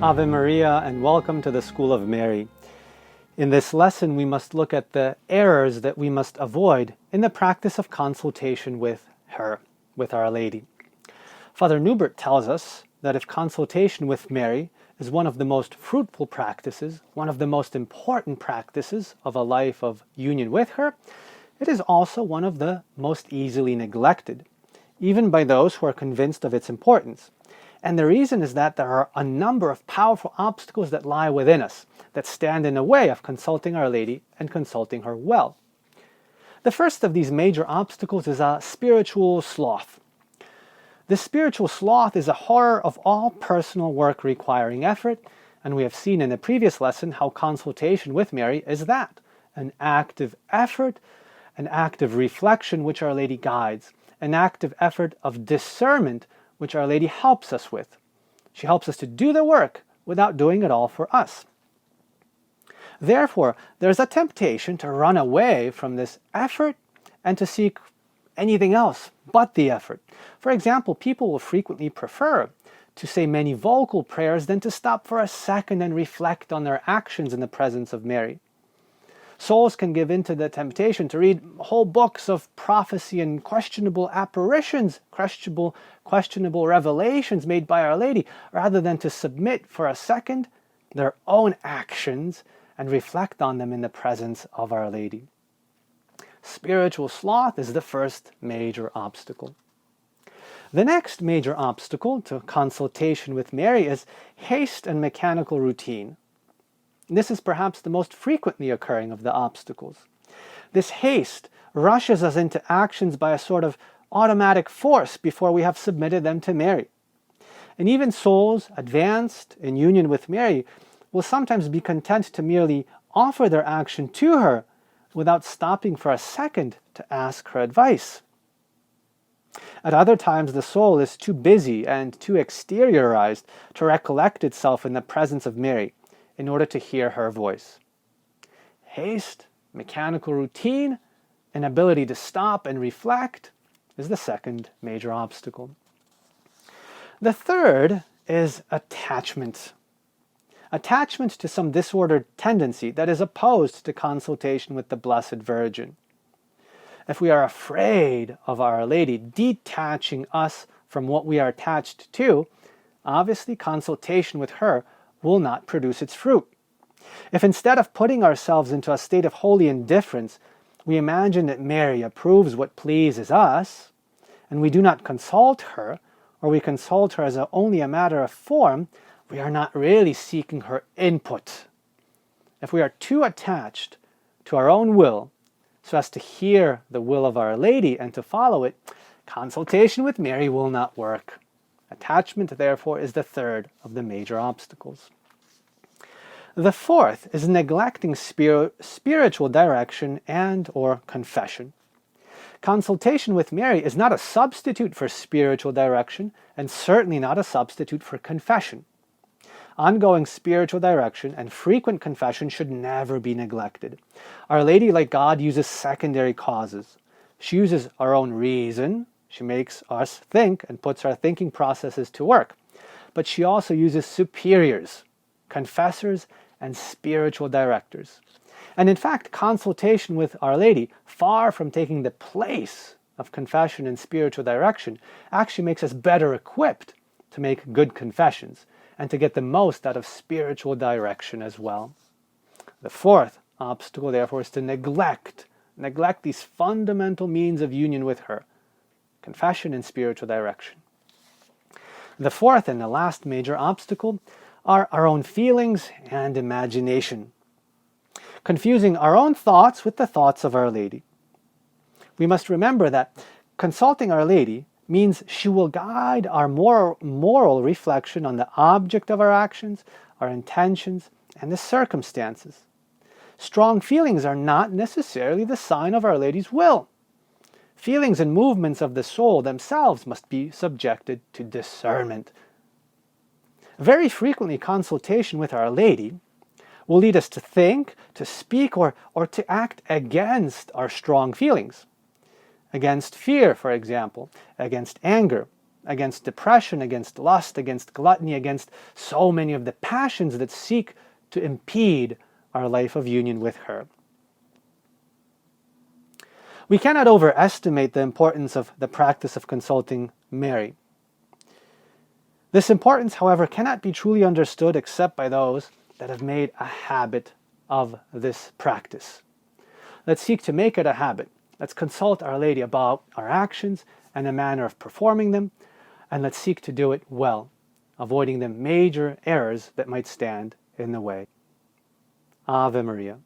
Ave Maria, and welcome to the School of Mary. In this lesson, we must look at the errors that we must avoid in the practice of consultation with her, with Our Lady. Father Newbert tells us that if consultation with Mary is one of the most fruitful practices, one of the most important practices of a life of union with her, it is also one of the most easily neglected, even by those who are convinced of its importance. And the reason is that there are a number of powerful obstacles that lie within us, that stand in the way of consulting Our Lady and consulting her well. The first of these major obstacles is a spiritual sloth. This spiritual sloth is a horror of all personal work requiring effort, and we have seen in the previous lesson how consultation with Mary is that, an active effort, an active reflection which Our Lady guides, an active effort of discernment which Our Lady helps us with. She helps us to do the work without doing it all for us. Therefore, there's a temptation to run away from this effort and to seek anything else but the effort. For example, people will frequently prefer to say many vocal prayers than to stop for a second and reflect on their actions in the presence of Mary. Souls can give in to the temptation to read whole books of prophecy and questionable apparitions, questionable revelations made by Our Lady, rather than to submit for a second their own actions and reflect on them in the presence of Our Lady. Spiritual sloth is the first major obstacle. The next major obstacle to consultation with Mary is haste and mechanical routine. This is perhaps the most frequently occurring of the obstacles. This haste rushes us into actions by a sort of automatic force before we have submitted them to Mary. And even souls advanced in union with Mary will sometimes be content to merely offer their action to her without stopping for a second to ask her advice. At other times, the soul is too busy and too exteriorized to recollect itself in the presence of Mary in order to hear her voice. Haste, mechanical routine, inability to stop and reflect is the second major obstacle. The third is attachment. Attachment to some disordered tendency that is opposed to consultation with the Blessed Virgin. If we are afraid of Our Lady detaching us from what we are attached to, obviously consultation with her will not produce its fruit. If instead of putting ourselves into a state of holy indifference, we imagine that Mary approves what pleases us, and we do not consult her, or we consult her as only a matter of form, we are not really seeking her input. If we are too attached to our own will, so as to hear the will of Our Lady and to follow it, consultation with Mary will not work. Attachment, therefore, is the third of the major obstacles. The fourth is neglecting spiritual direction and or confession. Consultation with Mary is not a substitute for spiritual direction and certainly not a substitute for confession. Ongoing spiritual direction and frequent confession should never be neglected. Our Lady, like God, uses secondary causes. She uses our own reason. She makes us think and puts our thinking processes to work. But she also uses superiors, confessors, and spiritual directors. And in fact, consultation with Our Lady, far from taking the place of confession and spiritual direction, actually makes us better equipped to make good confessions and to get the most out of spiritual direction as well. The fourth obstacle, therefore, is to neglect these fundamental means of union with her, confession and spiritual direction. The fourth and the last major obstacle are our own feelings and imagination, confusing our own thoughts with the thoughts of Our Lady. We must remember that consulting Our Lady means she will guide our moral reflection on the object of our actions, our intentions, and the circumstances. Strong feelings are not necessarily the sign of Our Lady's will. Feelings and movements of the soul themselves must be subjected to discernment. Very frequently, consultation with Our Lady will lead us to think, to speak, or to act against our strong feelings. Against fear, for example, against anger, against depression, against lust, against gluttony, against so many of the passions that seek to impede our life of union with her. We cannot overestimate the importance of the practice of consulting Mary. This importance, however, cannot be truly understood except by those that have made a habit of this practice. Let's seek to make it a habit. Let's consult Our Lady about our actions and the manner of performing them, and let's seek to do it well, avoiding the major errors that might stand in the way. Ave Maria.